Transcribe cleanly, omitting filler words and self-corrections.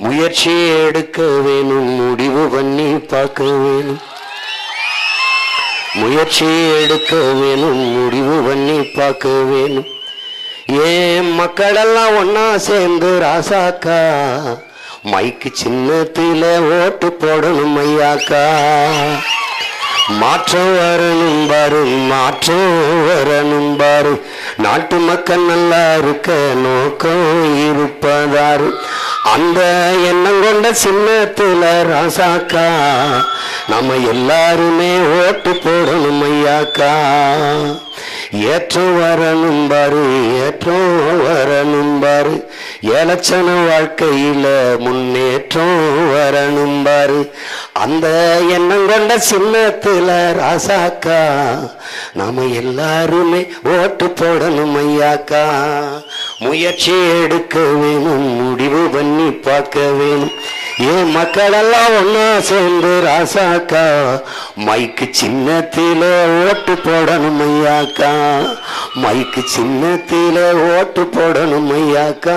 முயற்சி எடுக்க வேணும், முடிவு பண்ணி பார்க்க வேணும். முயற்சி எடுக்க வேணும், முடிவு பண்ணி பார்க்க வேணும். ஏன் மக்களெல்லாம் ஒன்னா சேர்ந்து ராசாக்கா மைக்கு சின்னத்தில ஓட்டு போடணும் ஐயாக்கா. மாற்றம் வரணும் பாரு, மாற்றம் வரணும் பாரு. நாட்டு மக்கள் நல்லா இருக்க நோக்கம் இருப்பதாரு. அந்த எண்ணம் கொண்ட சின்னத்துல ராசாக்கா நம்ம எல்லாருமே ஓட்டு போடணும் ஐயாக்கா. ஏற்றம் வரணும் பாரு, ஏற்றம் வரணும் பாரு. ஏலச்சன வாழ்க்கையில முன்னேற்றம் வரணும் பாரு. அந்த எண்ணம் கொண்ட சின்னத்துல ராசாக்கா நாம எல்லாருமே ஓட்டு போடணும் ஐயாக்கா. முயற்சி எடுக்க வேணும், முடிவு பண்ணி பார்க்க வேணும். ஏன் மக்களெல்லாம் ஒன்னா சேர்ந்து ராசாக்கா மைக்கு சின்னத்தில ஓட்டு போடணும் ஐயாக்கா. மைக்கு சின்னத்தில ஓட்டு போடணும் ஐயாக்கா.